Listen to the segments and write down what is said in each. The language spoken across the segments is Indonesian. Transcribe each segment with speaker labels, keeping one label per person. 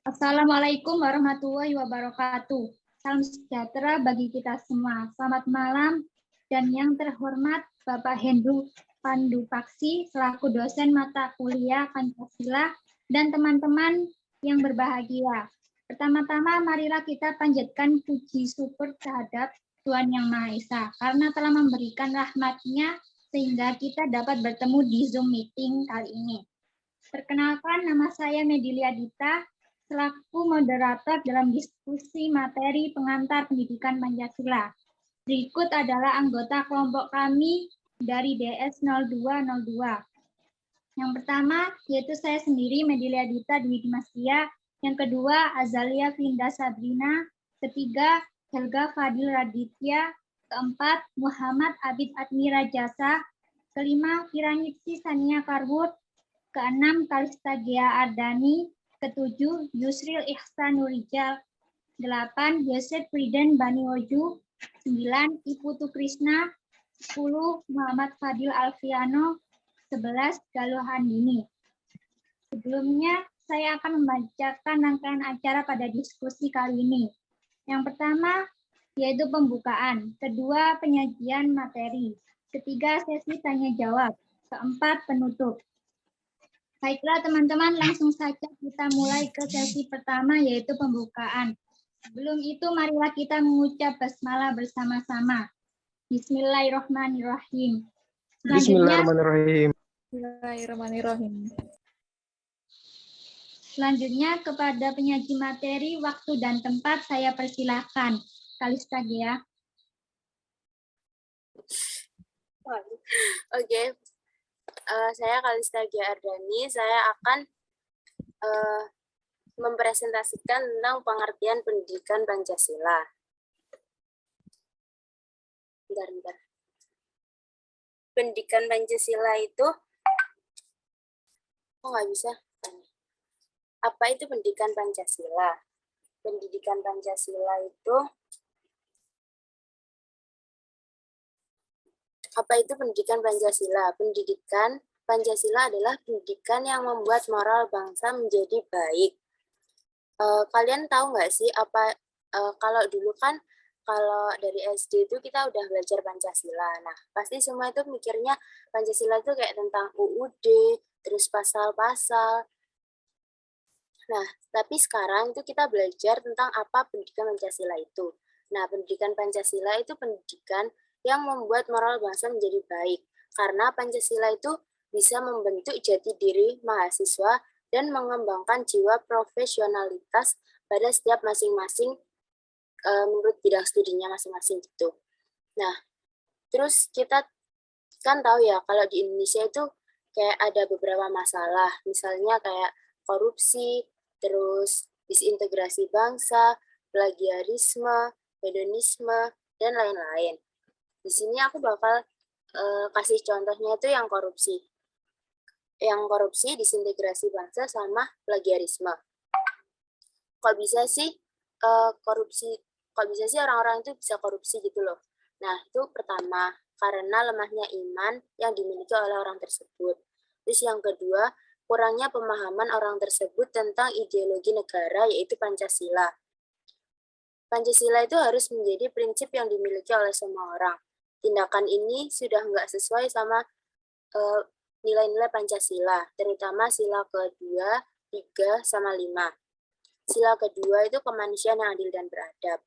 Speaker 1: Assalamualaikum warahmatullahi wabarakatuh. Salam sejahtera bagi kita semua. Selamat malam dan yang terhormat Bapak Hendru Pandupaksi selaku dosen mata kuliah Pancasila dan teman-teman yang berbahagia. Pertama-tama marilah kita panjatkan puji syukur terhadap Tuhan Yang Maha Esa karena telah memberikan rahmat-Nya sehingga kita dapat bertemu di Zoom meeting kali ini. Perkenalkan, nama saya Medilia Dita selaku moderator dalam diskusi materi pengantar pendidikan Pancasila. Berikut adalah anggota kelompok kami dari DS 0202. Yang pertama yaitu saya sendiri Medilia Dita Dwi Dimastia, yang kedua Azalia Finda Sabrina, ketiga Helga Fadil Raditya, keempat Muhammad Abid Admira Jasa, kelima Kiranitsi Sania Karwut, keenam Kalista Gea Ardani, ketujuh Yusril Ihsan Nurijal, 8 Yosef Friden Baniwoju, 9 Iputu Krisna, 10 Muhammad Fadil Alfiano, 11 Galuh Handini. Sebelumnya saya akan membacakan rangkaian acara pada diskusi kali ini. Yang pertama yaitu pembukaan, kedua penyajian materi, ketiga sesi tanya jawab, keempat penutup. Baiklah teman-teman, langsung saja kita mulai ke sesi pertama yaitu pembukaan. Sebelum itu marilah kita mengucap basmalah bersama-sama. Bismillahirrahmanirrahim.
Speaker 2: Bismillahirrahmanirrahim.
Speaker 1: Selanjutnya kepada penyaji materi, waktu dan tempat saya persilahkan. Kalista Gea.
Speaker 3: Oke. Saya Kalista Gea Ardani, saya akan mempresentasikan tentang pengertian pendidikan Pancasila. Bentar. Pendidikan Pancasila itu, nggak bisa? Apa itu pendidikan Pancasila? Pendidikan Pancasila itu, apa itu pendidikan Pancasila? Pendidikan Pancasila adalah pendidikan yang membuat moral bangsa menjadi baik. Kalian tahu nggak sih apa kalau dulu kan kalau dari SD itu kita udah belajar Pancasila. Nah, pasti semua itu mikirnya Pancasila itu kayak tentang UUD, terus pasal-pasal. Nah, tapi sekarang itu kita belajar tentang apa pendidikan Pancasila itu. Nah, pendidikan Pancasila itu pendidikan yang membuat moral bangsa menjadi baik. Karena Pancasila itu bisa membentuk jati diri mahasiswa dan mengembangkan jiwa profesionalitas pada setiap masing-masing menurut bidang studinya masing-masing gitu. Nah, terus kita kan tahu ya kalau di Indonesia itu kayak ada beberapa masalah, misalnya kayak korupsi, terus disintegrasi bangsa, plagiarisme, hedonisme, dan lain-lain. Di sini aku bakal kasih contohnya itu yang korupsi. Yang korupsi, disintegrasi bangsa, sama plagiarisme. Kok bisa sih korupsi? Kok bisa sih orang-orang itu bisa korupsi gitu loh? Nah, itu pertama, karena lemahnya iman yang dimiliki oleh orang tersebut. Terus yang kedua, kurangnya pemahaman orang tersebut tentang ideologi negara, yaitu Pancasila. Pancasila itu harus menjadi prinsip yang dimiliki oleh semua orang. Tindakan ini sudah nggak sesuai sama nilai-nilai Pancasila, terutama sila kedua, 3, sama 5. Sila kedua itu kemanusiaan yang adil dan beradab.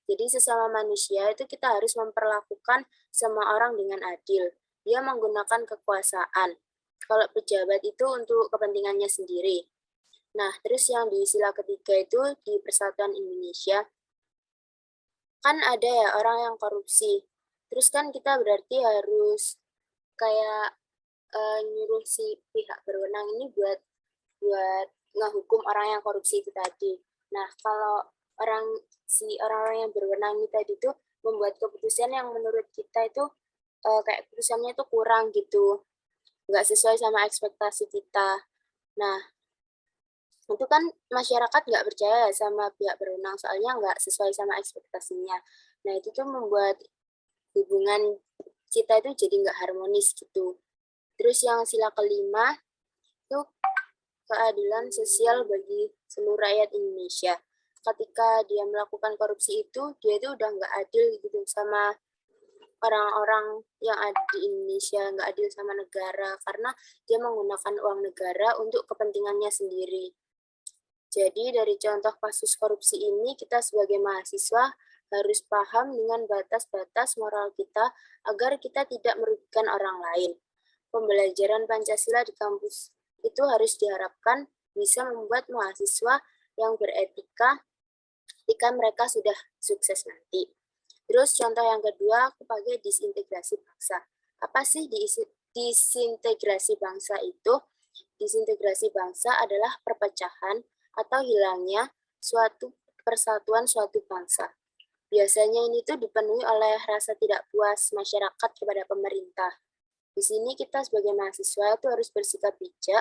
Speaker 3: Jadi sesama manusia itu kita harus memperlakukan semua orang dengan adil. Dia menggunakan kekuasaan. Kalau pejabat itu untuk kepentingannya sendiri. Nah, terus yang di sila ketiga itu di Persatuan Indonesia, kan ada ya orang yang korupsi. Terus kan kita berarti harus kayak nyuruh si pihak berwenang ini buat ngehukum orang yang korupsi itu tadi. Nah, kalau orang-orang yang berwenang ini tadi tuh membuat keputusan yang menurut kita itu kayak keputusannya itu kurang gitu, nggak sesuai sama ekspektasi kita. Nah, itu kan masyarakat nggak percaya sama pihak berwenang, soalnya nggak sesuai sama ekspektasinya. Nah, itu tuh membuat hubungan kita itu jadi nggak harmonis gitu. Terus yang sila kelima itu keadilan sosial bagi seluruh rakyat Indonesia. Ketika dia melakukan korupsi itu, dia itu udah nggak adil gitu sama orang-orang yang ada di Indonesia, nggak adil sama negara, karena dia menggunakan uang negara untuk kepentingannya sendiri. Jadi dari contoh kasus korupsi ini, kita sebagai mahasiswa harus paham dengan batas-batas moral kita agar kita tidak merugikan orang lain. Pembelajaran Pancasila di kampus itu harus diharapkan bisa membuat mahasiswa yang beretika ketika mereka sudah sukses nanti. Terus contoh yang kedua, aku pakai disintegrasi bangsa. Apa sih disintegrasi bangsa itu? Disintegrasi bangsa adalah perpecahan atau hilangnya suatu persatuan suatu bangsa. Biasanya ini tuh dipenuhi oleh rasa tidak puas masyarakat kepada pemerintah. Di sini kita sebagai mahasiswa itu harus bersikap bijak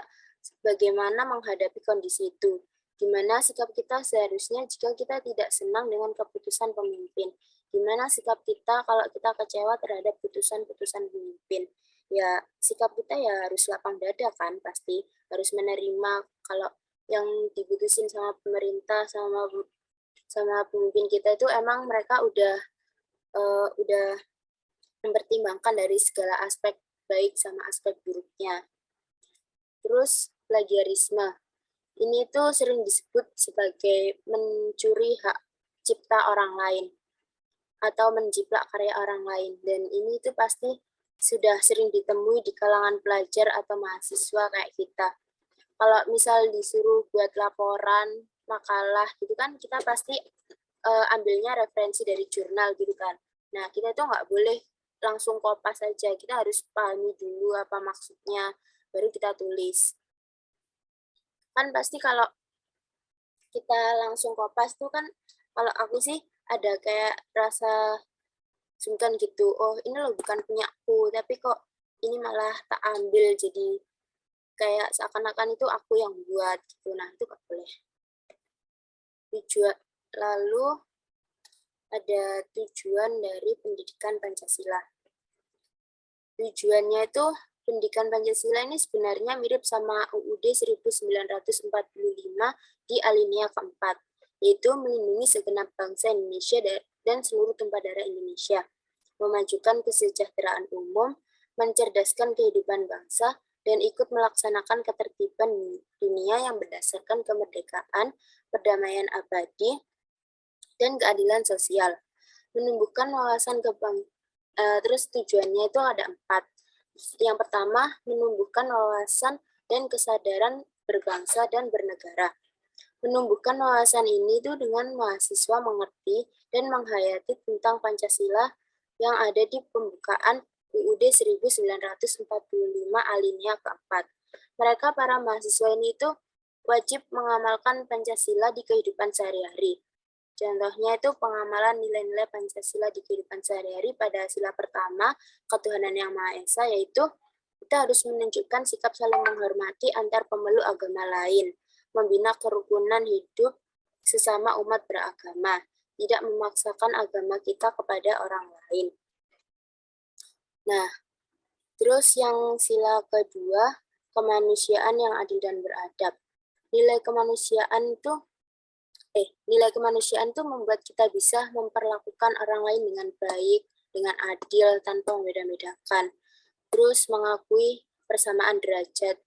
Speaker 3: bagaimana menghadapi kondisi itu. Gimana sikap kita seharusnya jika kita tidak senang dengan keputusan pemimpin. Gimana sikap kita kalau kita kecewa terhadap putusan-putusan pemimpin. Ya, sikap kita ya harus lapang dada kan, pasti harus menerima kalau yang diputusin sama pemerintah sama pemimpin kita itu emang mereka udah mempertimbangkan dari segala aspek baik sama aspek buruknya. Terus plagiarisme. Ini tuh sering disebut sebagai mencuri hak cipta orang lain atau menjiplak karya orang lain, dan ini tuh pasti sudah sering ditemui di kalangan pelajar atau mahasiswa kayak kita. Kalau misal disuruh buat laporan, makalah gitu kan, kita pasti ambilnya referensi dari jurnal gitu kan. Nah, kita tuh nggak boleh langsung kopas saja, kita harus pahami dulu apa maksudnya, baru kita tulis. Kan pasti kalau kita langsung kopas tuh kan, kalau aku sih ada kayak rasa sungkan gitu, oh ini loh bukan punyaku, tapi kok ini malah tak ambil, jadi kayak seakan-akan itu aku yang buat gitu. Nah, itu nggak boleh. Lalu ada tujuan dari pendidikan Pancasila. Tujuannya itu pendidikan Pancasila ini sebenarnya mirip sama UUD 1945 di alinea keempat, yaitu melindungi segenap bangsa Indonesia dan seluruh tumpah darah Indonesia, memajukan kesejahteraan umum, mencerdaskan kehidupan bangsa, dan ikut melaksanakan ketertiban dunia yang berdasarkan kemerdekaan, perdamaian abadi, dan keadilan sosial. Menumbuhkan wawasan terus tujuannya itu ada 4. Yang pertama, menumbuhkan wawasan dan kesadaran berbangsa dan bernegara. Menumbuhkan wawasan ini itu dengan mahasiswa mengerti dan menghayati tentang Pancasila yang ada di pembukaan UUD 1945 alinea keempat. Mereka para mahasiswa ini itu wajib mengamalkan Pancasila di kehidupan sehari-hari. Contohnya itu pengamalan nilai-nilai Pancasila di kehidupan sehari-hari pada sila pertama, ketuhanan yang Maha Esa, yaitu kita harus menunjukkan sikap saling menghormati antar pemeluk agama lain, membina kerukunan hidup sesama umat beragama, tidak memaksakan agama kita kepada orang lain. Nah, terus yang sila kedua, kemanusiaan yang adil dan beradab. Nilai kemanusiaan itu membuat kita bisa memperlakukan orang lain dengan baik, dengan adil, tanpa membeda-bedakan. Terus mengakui persamaan derajat,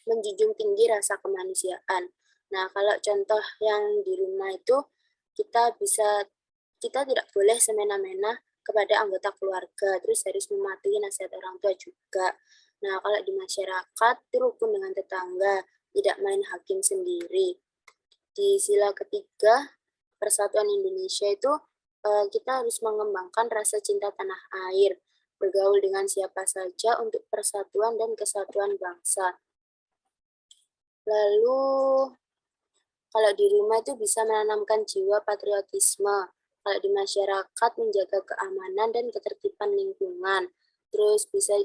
Speaker 3: menjunjung tinggi rasa kemanusiaan. Nah, kalau contoh yang di rumah itu, kita tidak boleh semena-mena kepada anggota keluarga, terus harus mematuhi nasihat orang tua juga. Nah, kalau di masyarakat, itu rukun dengan tetangga, tidak main hakim sendiri. Di sila ketiga, Persatuan Indonesia itu kita harus mengembangkan rasa cinta tanah air, bergaul dengan siapa saja untuk persatuan dan kesatuan bangsa. Lalu, kalau di rumah itu bisa menanamkan jiwa patriotisme, kalau di masyarakat menjaga keamanan dan ketertiban lingkungan. Terus bisa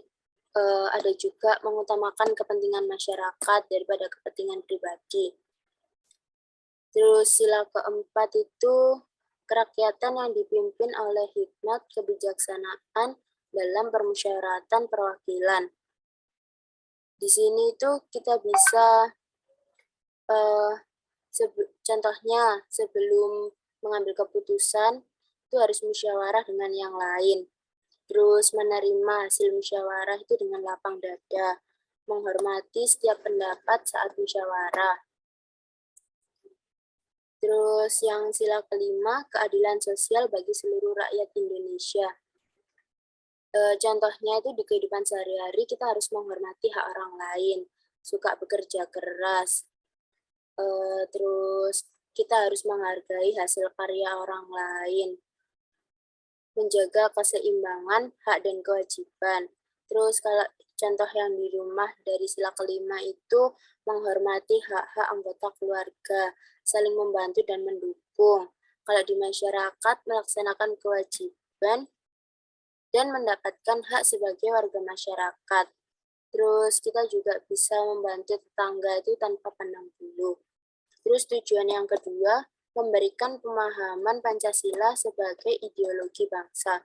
Speaker 3: ada juga mengutamakan kepentingan masyarakat daripada kepentingan pribadi. Terus sila keempat itu kerakyatan yang dipimpin oleh hikmat kebijaksanaan dalam permusyawaratan perwakilan. Di sini tuh kita bisa contohnya sebelum mengambil keputusan itu harus musyawarah dengan yang lain. Terus menerima hasil musyawarah itu dengan lapang dada, menghormati setiap pendapat saat musyawarah. Terus yang sila kelima, keadilan sosial bagi seluruh rakyat Indonesia. Contohnya itu di kehidupan sehari-hari kita harus menghormati hak orang lain, suka bekerja keras, terus kita harus menghargai hasil karya orang lain, menjaga keseimbangan hak dan kewajiban. Terus kalau contoh yang di rumah dari sila kelima itu menghormati hak-hak anggota keluarga, saling membantu dan mendukung. Kalau di masyarakat melaksanakan kewajiban dan mendapatkan hak sebagai warga masyarakat. Terus kita juga bisa membantu tetangga itu tanpa pandang bulu. Terus tujuan yang kedua, memberikan pemahaman Pancasila sebagai ideologi bangsa.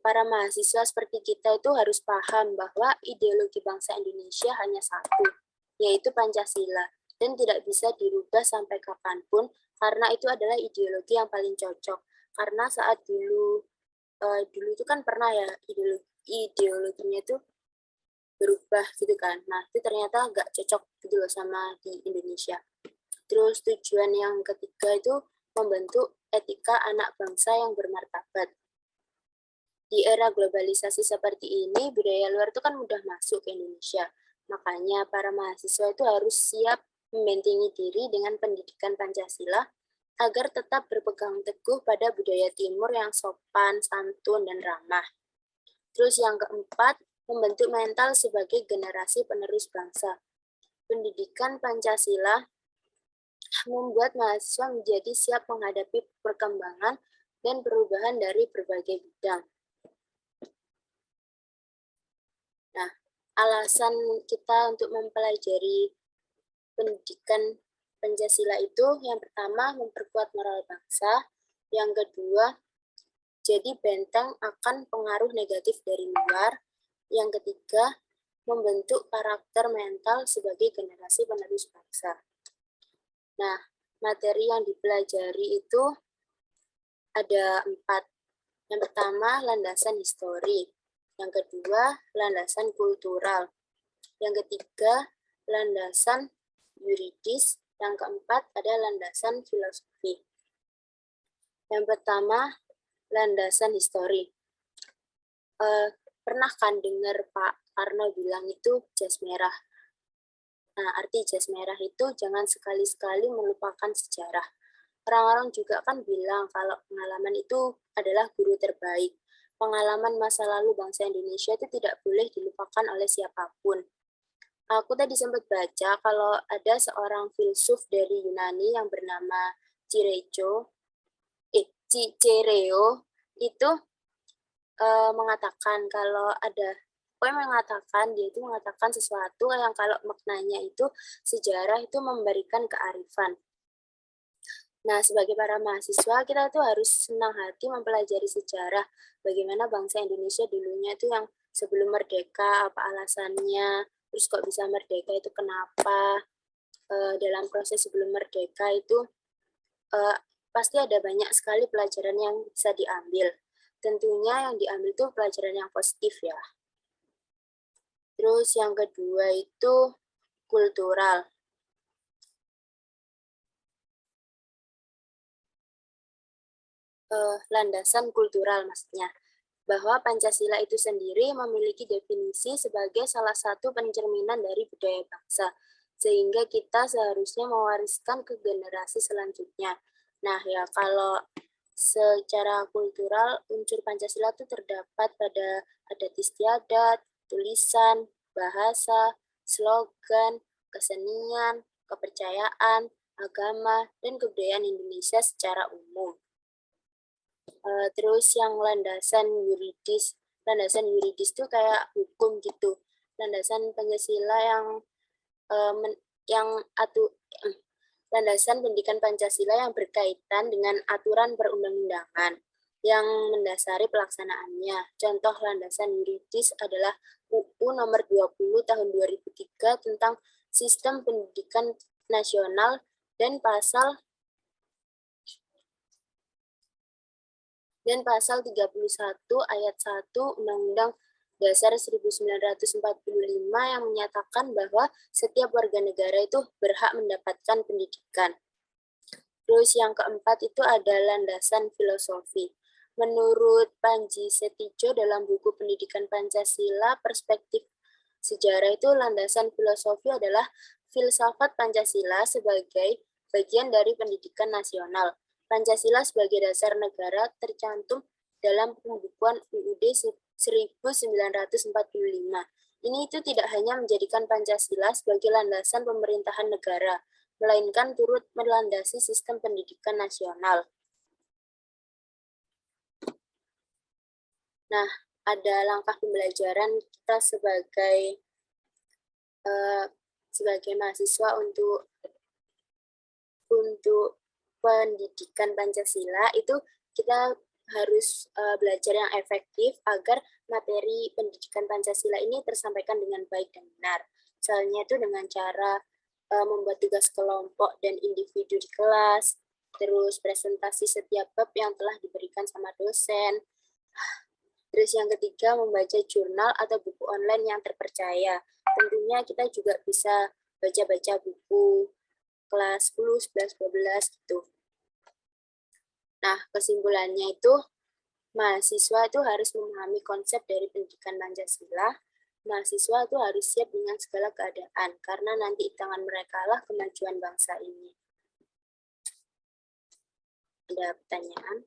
Speaker 3: Para mahasiswa seperti kita itu harus paham bahwa ideologi bangsa Indonesia hanya satu, yaitu Pancasila, dan tidak bisa dirubah sampai kapanpun, karena itu adalah ideologi yang paling cocok. Karena saat dulu itu kan pernah ya ideologinya itu berubah gitu kan. Nah, itu ternyata nggak cocok gitu loh sama di Indonesia. Terus tujuan yang ketiga itu membentuk etika anak bangsa yang bermartabat. Di era globalisasi seperti ini, budaya luar itu kan mudah masuk ke Indonesia. Makanya para mahasiswa itu harus siap membentengi diri dengan pendidikan Pancasila agar tetap berpegang teguh pada budaya timur yang sopan, santun, dan ramah. Terus yang keempat, membentuk mental sebagai generasi penerus bangsa. Pendidikan Pancasila membuat mahasiswa menjadi siap menghadapi perkembangan dan perubahan dari berbagai bidang. Nah, alasan kita untuk mempelajari pendidikan Pancasila itu yang pertama memperkuat moral bangsa, yang kedua jadi benteng akan pengaruh negatif dari luar, yang ketiga membentuk karakter mental sebagai generasi penerus bangsa. Nah, materi yang dipelajari itu ada 4. Yang pertama, landasan histori. Yang kedua, landasan kultural. Yang ketiga, landasan yuridis. Yang keempat, ada landasan filosofi. Yang pertama, landasan histori. Pernah kan dengar Pak Karno bilang itu jas merah? Nah, arti jas merah itu jangan sekali-sekali melupakan sejarah. Orang-orang juga kan bilang kalau pengalaman itu adalah guru terbaik. Pengalaman masa lalu bangsa Indonesia itu tidak boleh dilupakan oleh siapapun. Aku tadi sempat baca kalau ada seorang filsuf dari Yunani yang bernama Cicereo itu mengatakan kalau dia itu mengatakan sesuatu yang kalau maknanya itu sejarah itu memberikan kearifan. Nah, sebagai para mahasiswa, kita tuh harus senang hati mempelajari sejarah bagaimana bangsa Indonesia dulunya itu yang sebelum merdeka, apa alasannya, terus kok bisa merdeka itu kenapa, dalam proses sebelum merdeka itu pasti ada banyak sekali pelajaran yang bisa diambil. Tentunya yang diambil itu pelajaran yang positif ya. Terus yang kedua itu kultural. Landasan kultural maksudnya. Bahwa Pancasila itu sendiri memiliki definisi sebagai salah satu pencerminan dari budaya bangsa. Sehingga kita seharusnya mewariskan ke generasi selanjutnya. Nah ya kalau secara kultural unsur Pancasila itu terdapat pada adat istiadat, tulisan, bahasa, slogan, kesenian, kepercayaan, agama, dan kebudayaan Indonesia secara umum. Terus yang landasan yuridis itu kayak hukum gitu. Landasan Pancasila landasan pendidikan Pancasila yang berkaitan dengan aturan perundang-undangan yang mendasari pelaksanaannya. Contoh landasan yuridis adalah UU Perpu Nomor 20 Tahun 2003 tentang Sistem Pendidikan Nasional dan pasal 31 ayat 1 Undang-Undang Dasar 1945 yang menyatakan bahwa setiap warga negara itu berhak mendapatkan pendidikan. Terus yang keempat itu ada landasan filosofi. Menurut Panji Setijo dalam buku Pendidikan Pancasila, Perspektif Sejarah itu landasan filosofi adalah filsafat Pancasila sebagai bagian dari pendidikan nasional. Pancasila sebagai dasar negara tercantum dalam pembukuan UUD 1945. Ini itu tidak hanya menjadikan Pancasila sebagai landasan pemerintahan negara, melainkan turut melandasi sistem pendidikan nasional. Nah, ada langkah pembelajaran kita sebagai mahasiswa untuk pendidikan Pancasila itu kita harus belajar yang efektif agar materi pendidikan Pancasila ini tersampaikan dengan baik dan benar. Misalnya itu dengan cara membuat tugas kelompok dan individu di kelas, terus presentasi setiap bab yang telah diberikan sama dosen. Terus yang ketiga, membaca jurnal atau buku online yang terpercaya. Tentunya kita juga bisa baca-baca buku kelas 10, 11, 12 gitu. Nah, kesimpulannya itu, mahasiswa itu harus memahami konsep dari pendidikan Pancasila. Mahasiswa itu harus siap dengan segala keadaan, karena nanti tangan mereka lah kemajuan bangsa ini. Ada pertanyaan?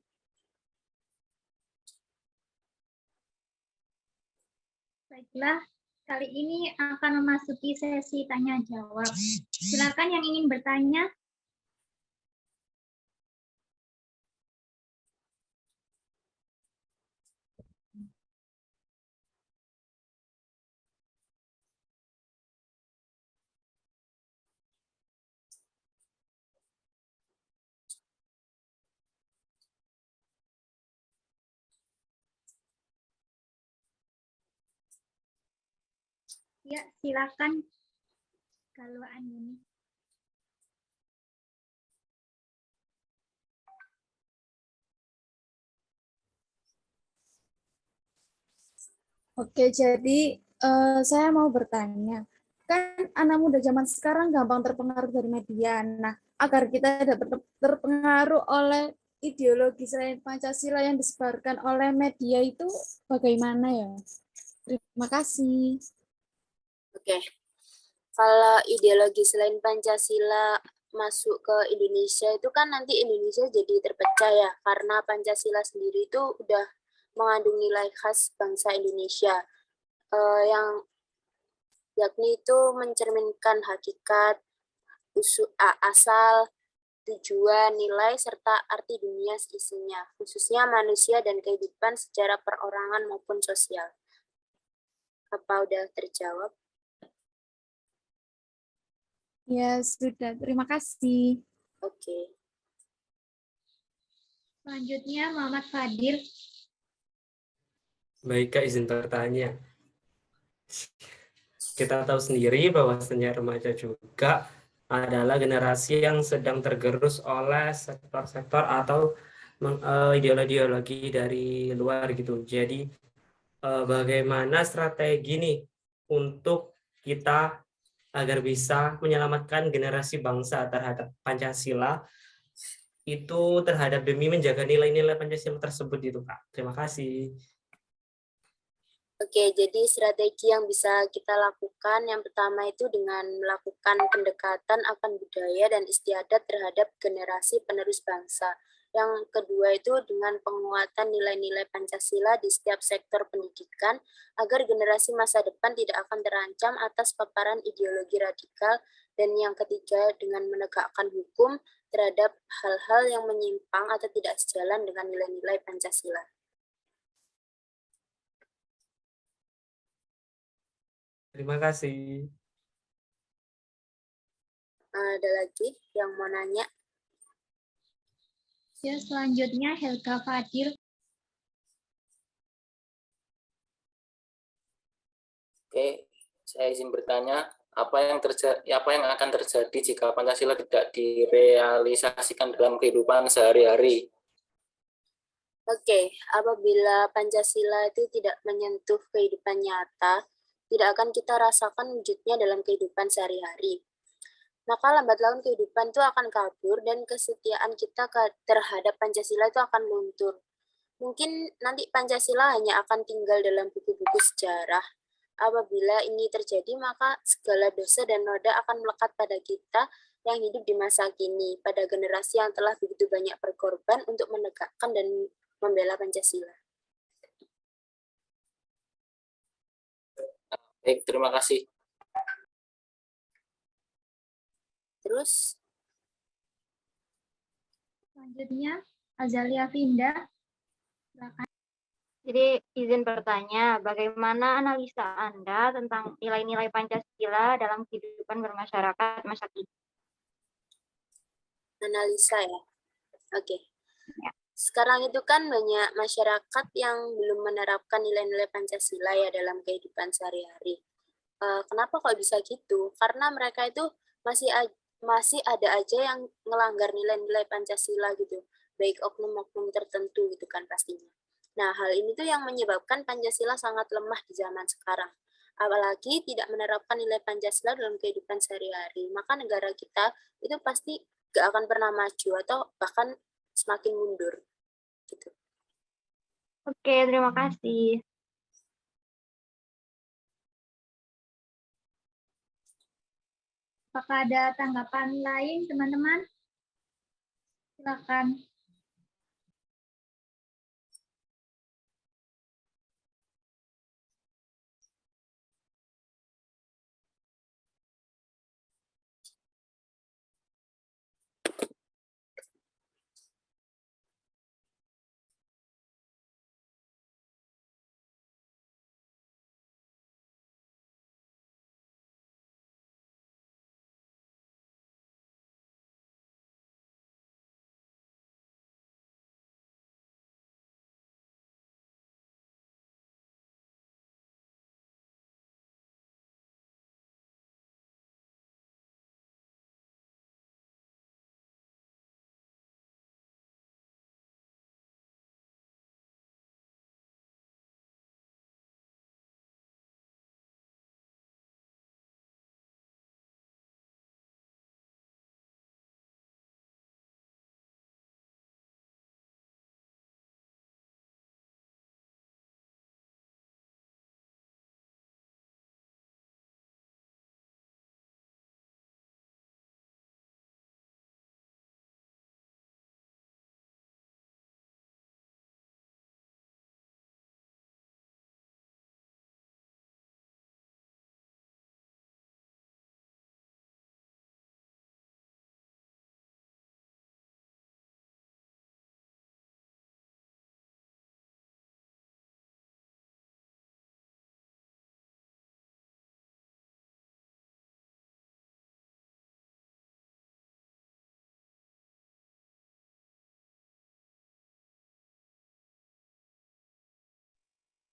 Speaker 1: Baiklah, kali ini akan memasuki sesi tanya-jawab. Silakan yang ingin bertanya. Ya, silakan kalau Andini.
Speaker 2: Oke, jadi saya mau bertanya, kan anak muda zaman sekarang gampang terpengaruh dari media. Nah, agar kita dapat terpengaruh oleh ideologi selain Pancasila yang disebarkan oleh media itu bagaimana ya? Terima kasih.
Speaker 3: Oke, kalau ideologi selain Pancasila masuk ke Indonesia itu kan nanti Indonesia jadi terpecah ya, karena Pancasila sendiri itu udah mengandung nilai khas bangsa Indonesia, yang yakni itu mencerminkan hakikat, asal, tujuan, nilai, serta arti dunia seisinya, khususnya manusia dan kehidupan secara perorangan maupun sosial. Apa udah terjawab?
Speaker 2: Ya, sudah. Terima kasih.
Speaker 3: Oke.
Speaker 1: Selanjutnya Muhammad Fadil.
Speaker 4: Baik, Kak, izin bertanya. Kita tahu sendiri bahwasannya remaja juga adalah generasi yang sedang tergerus oleh sektor-sektor atau ideologi-ideologi dari luar gitu. Jadi bagaimana strategi nih untuk kita agar bisa menyelamatkan generasi bangsa terhadap Pancasila itu terhadap demi menjaga nilai-nilai Pancasila tersebut itu, Kak. Terima kasih.
Speaker 3: Oke, jadi strategi yang bisa kita lakukan yang pertama itu dengan melakukan pendekatan akan budaya dan istiadat terhadap generasi penerus bangsa. Yang kedua itu dengan penguatan nilai-nilai Pancasila di setiap sektor pendidikan agar generasi masa depan tidak akan terancam atas paparan ideologi radikal. Dan yang ketiga dengan menegakkan hukum terhadap hal-hal yang menyimpang atau tidak sejalan dengan nilai-nilai Pancasila.
Speaker 4: Terima kasih.
Speaker 3: Ada lagi yang mau nanya?
Speaker 1: Ya, selanjutnya Helga Fadil.
Speaker 5: Oke, saya izin bertanya, apa yang akan terjadi jika Pancasila tidak direalisasikan dalam kehidupan sehari-hari?
Speaker 3: Oke, apabila Pancasila itu tidak menyentuh kehidupan nyata, tidak akan kita rasakan wujudnya dalam kehidupan sehari-hari. Maka lambat laun kehidupan itu akan kabur dan kesetiaan kita terhadap Pancasila itu akan luntur. Mungkin nanti Pancasila hanya akan tinggal dalam buku-buku sejarah. Apabila ini terjadi, maka segala dosa dan noda akan melekat pada kita yang hidup di masa kini, pada generasi yang telah begitu banyak berkorban untuk menegakkan dan membela Pancasila.
Speaker 5: Baik, terima kasih.
Speaker 3: Terus,
Speaker 1: Selanjutnya, Azalia Vinda. Silakan.
Speaker 6: Jadi izin bertanya, bagaimana analisa Anda tentang nilai-nilai Pancasila dalam kehidupan bermasyarakat masa kini?
Speaker 3: analisa ya. Oke. Sekarang itu kan banyak masyarakat yang belum menerapkan nilai-nilai Pancasila ya dalam kehidupan sehari-hari. Kenapa kok bisa gitu? Karena mereka itu masih ada aja yang melanggar nilai-nilai Pancasila gitu, baik oknum-oknum tertentu gitu kan pastinya. Nah, hal ini tuh yang menyebabkan Pancasila sangat lemah di zaman sekarang. Apalagi tidak menerapkan nilai Pancasila dalam kehidupan sehari-hari, maka negara kita itu pasti gak akan pernah maju atau bahkan semakin mundur. Gitu.
Speaker 6: Oke, terima kasih.
Speaker 1: Apakah ada tanggapan lain, teman-teman? Silakan.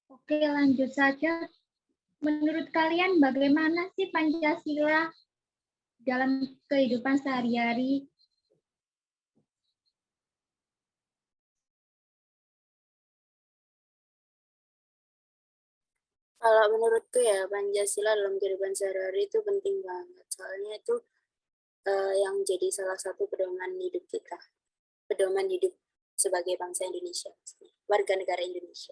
Speaker 1: Oke, lanjut saja. Menurut kalian bagaimana sih Pancasila dalam kehidupan sehari-hari?
Speaker 3: Kalau menurutku ya, Pancasila dalam kehidupan sehari-hari itu penting banget. Soalnya itu yang jadi salah satu pedoman hidup kita. Pedoman hidup sebagai bangsa Indonesia, warga negara Indonesia.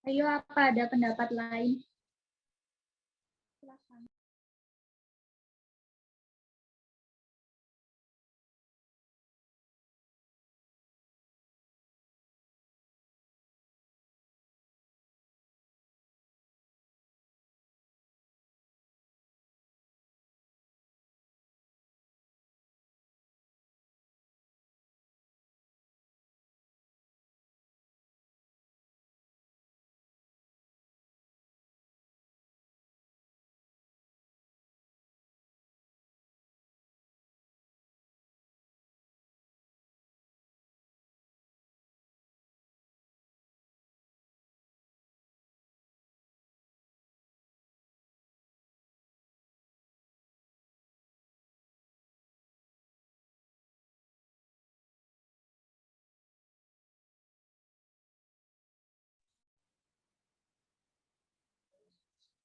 Speaker 1: Ayo, apa ada pendapat lain? Silakan.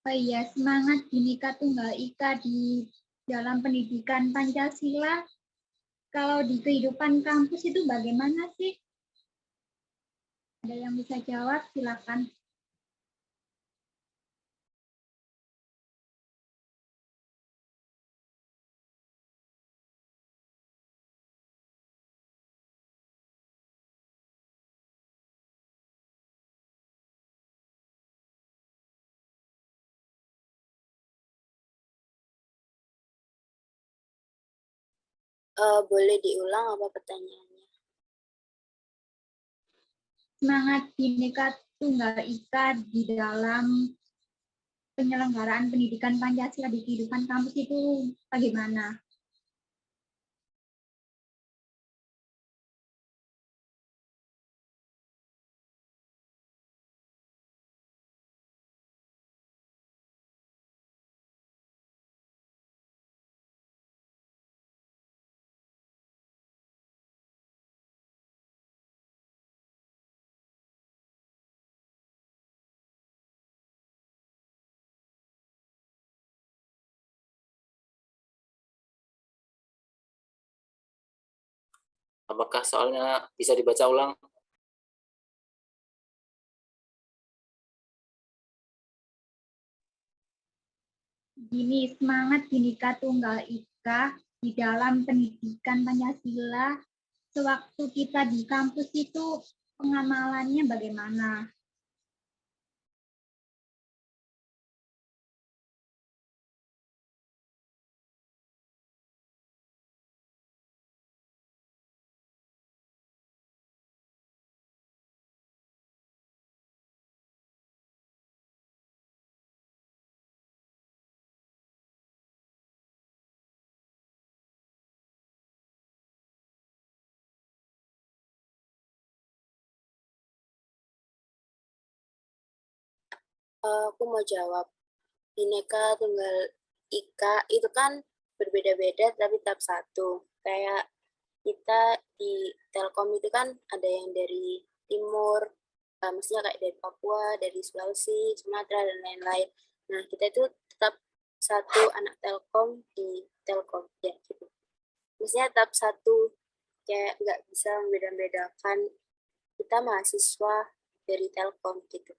Speaker 1: Oh iya, semangat Bhinneka Tunggal Ika di dalam pendidikan Pancasila, kalau di kehidupan kampus itu bagaimana sih? Ada yang bisa jawab, silakan.
Speaker 3: Boleh diulang apa pertanyaannya?
Speaker 1: Semangat Bhinneka Tunggal Ika di dalam penyelenggaraan pendidikan Pancasila di kehidupan kampus itu bagaimana?
Speaker 5: Apakah soalnya bisa dibaca ulang?
Speaker 1: Gini, semangat Bhinneka Tunggal Ika di dalam pendidikan Pancasila sewaktu kita di kampus itu pengamalannya bagaimana?
Speaker 3: Aku mau jawab. Bhinneka Tunggal Ika itu kan berbeda-beda tapi tetap satu. Kayak kita di Telkom itu kan ada yang dari timur, maksudnya kayak dari Papua, dari Sulawesi, Sumatera, dan lain-lain. Nah, kita itu tetap satu anak Telkom di Telkom, ya gitu. Maksudnya tetap satu, kayak nggak bisa membeda-bedakan kita mahasiswa dari Telkom gitu.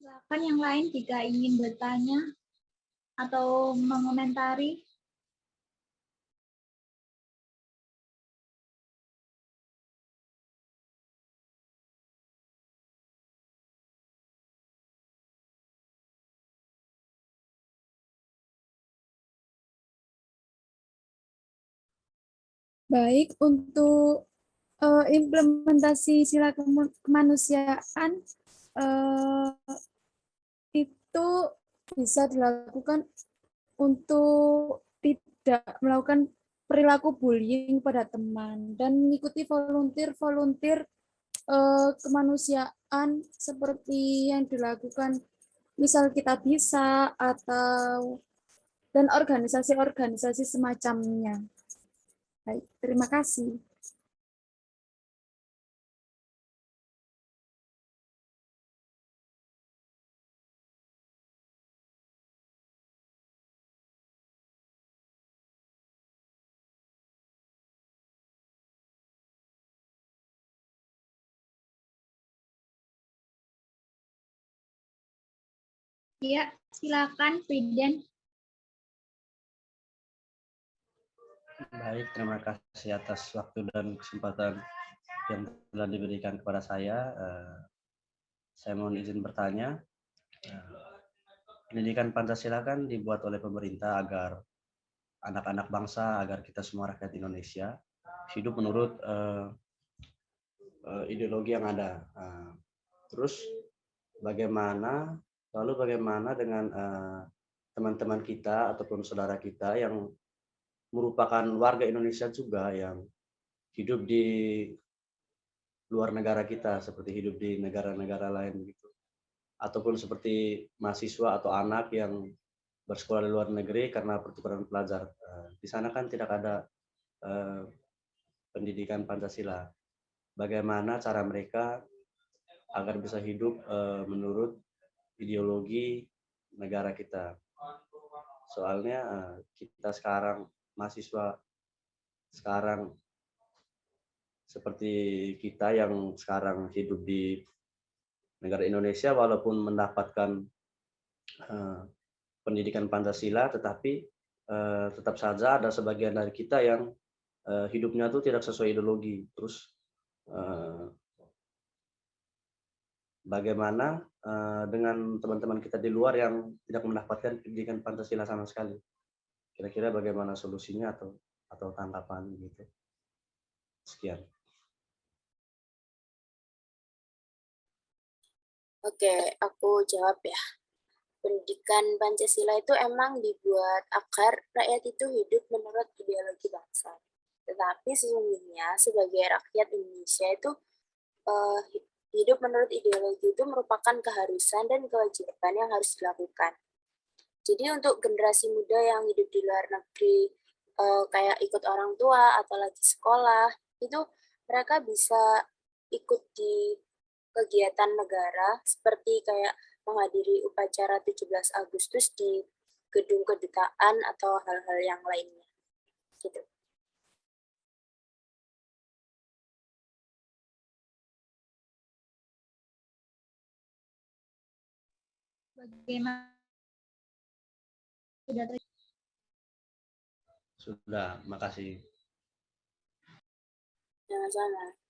Speaker 1: Silakan yang lain jika ingin bertanya atau mengomentari.
Speaker 2: Baik, untuk implementasi sila kemanusiaan eh, itu bisa dilakukan untuk tidak melakukan perilaku bullying pada teman dan mengikuti volunteer kemanusiaan seperti yang dilakukan misal kita bisa atau dan organisasi-organisasi semacamnya. Baik, terima kasih.
Speaker 1: Ya, silakan Friden.
Speaker 7: Baik, terima kasih atas waktu dan kesempatan yang telah diberikan kepada saya. Saya mohon izin bertanya. Pendidikan Pancasila kan dibuat oleh pemerintah agar anak-anak bangsa, agar kita semua rakyat Indonesia hidup menurut ideologi yang ada. Terus bagaimana dengan teman-teman kita ataupun saudara kita yang merupakan warga Indonesia juga yang hidup di luar negara kita, seperti hidup di negara-negara lain begitu, ataupun seperti mahasiswa atau anak yang bersekolah di luar negeri karena pertukaran pelajar. Di sana kan tidak ada pendidikan Pancasila. Bagaimana cara mereka agar bisa hidup menurut ideologi negara kita? Soalnya kita sekarang mahasiswa sekarang seperti kita yang sekarang hidup di negara Indonesia, walaupun mendapatkan pendidikan Pancasila, tetapi tetap saja ada sebagian dari kita yang hidupnya itu tidak sesuai ideologi. Terus bagaimana dengan teman-teman kita di luar yang tidak mendapatkan pendidikan Pancasila sama sekali? Kira-kira bagaimana solusinya atau tanggapan gitu? Sekian.
Speaker 3: Oke, aku jawab ya. Pendidikan Pancasila itu emang dibuat agar rakyat itu hidup menurut ideologi bangsa. Tetapi sesungguhnya sebagai rakyat Indonesia itu hidup menurut ideologi itu merupakan keharusan dan kewajiban yang harus dilakukan. Jadi untuk generasi muda yang hidup di luar negeri, kayak ikut orang tua atau lagi sekolah, itu mereka bisa ikut di kegiatan negara seperti kayak menghadiri upacara 17 Agustus di gedung kedutaan atau hal-hal yang lainnya. Gitu.
Speaker 1: Bagaimana?
Speaker 7: Sudah, makasih.
Speaker 3: Sama-sama.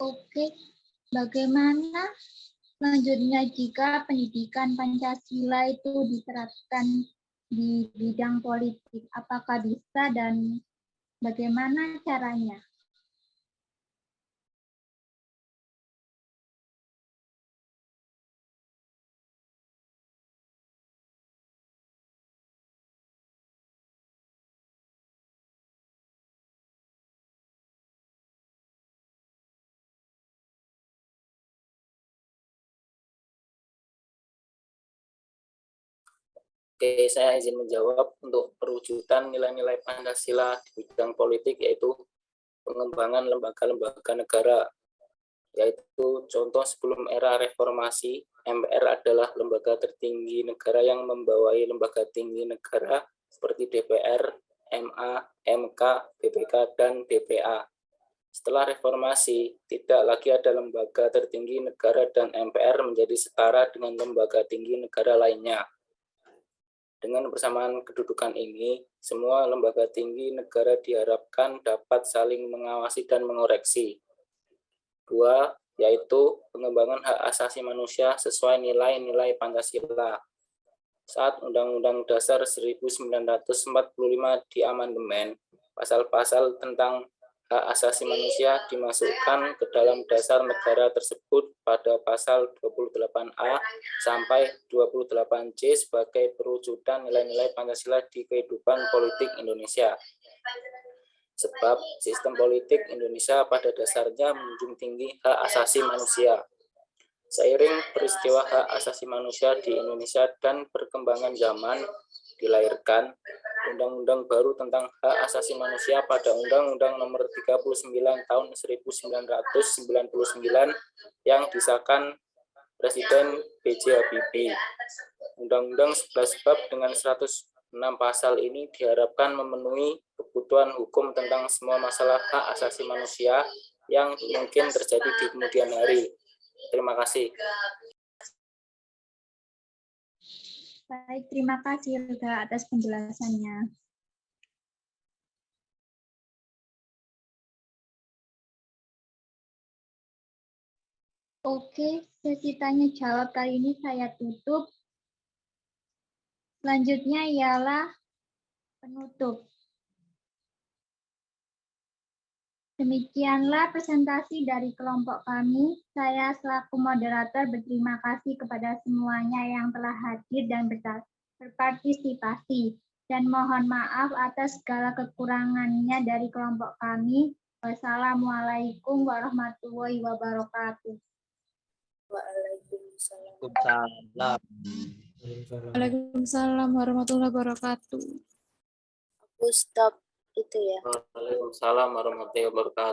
Speaker 1: Oke, bagaimana selanjutnya jika pendidikan Pancasila itu diterapkan di bidang politik? Apakah bisa dan bagaimana caranya?
Speaker 5: Oke, saya izin menjawab untuk perwujudan nilai-nilai Pancasila di bidang politik, yaitu pengembangan lembaga-lembaga negara, yaitu contoh sebelum era reformasi, MPR adalah lembaga tertinggi negara yang membawai lembaga tinggi negara seperti DPR, MA, MK, BPK, dan BPA. Setelah reformasi, tidak lagi ada lembaga tertinggi negara dan MPR menjadi setara dengan lembaga tinggi negara lainnya. Dengan persamaan kedudukan ini, semua lembaga tinggi negara diharapkan dapat saling mengawasi dan mengoreksi. 2, yaitu pengembangan hak asasi manusia sesuai nilai-nilai Pancasila. Saat Undang-Undang Dasar 1945 diamandemen, pasal-pasal tentang hak asasi manusia dimasukkan ke dalam dasar negara tersebut pada pasal 28A sampai 28C sebagai perwujudan nilai-nilai Pancasila di kehidupan politik Indonesia. Sebab sistem politik Indonesia pada dasarnya menjunjung tinggi hak asasi manusia. Seiring peristiwa hak asasi manusia di Indonesia dan perkembangan zaman, dilahirkan Undang-Undang baru tentang hak asasi manusia pada Undang-Undang Nomor 39 Tahun 1999 yang disahkan Presiden B.J. Habibie. Undang-Undang 11 bab dengan 106 pasal ini diharapkan memenuhi kebutuhan hukum tentang semua masalah hak asasi manusia yang mungkin terjadi di kemudian hari. Terima kasih.
Speaker 1: Baik, terima kasih Yoga atas penjelasannya. Oke, sesi tanya jawab kali ini saya tutup. Selanjutnya ialah penutup. Demikianlah presentasi dari kelompok kami. Saya selaku moderator berterima kasih kepada semuanya yang telah hadir dan berpartisipasi. Dan mohon maaf atas segala kekurangannya dari kelompok kami. Wassalamualaikum warahmatullahi wabarakatuh.
Speaker 3: Waalaikumsalam.
Speaker 2: Waalaikumsalam warahmatullahi wabarakatuh.
Speaker 3: Aku stop itu ya.
Speaker 5: Waalaikumsalam warahmatullahi wabarakatuh.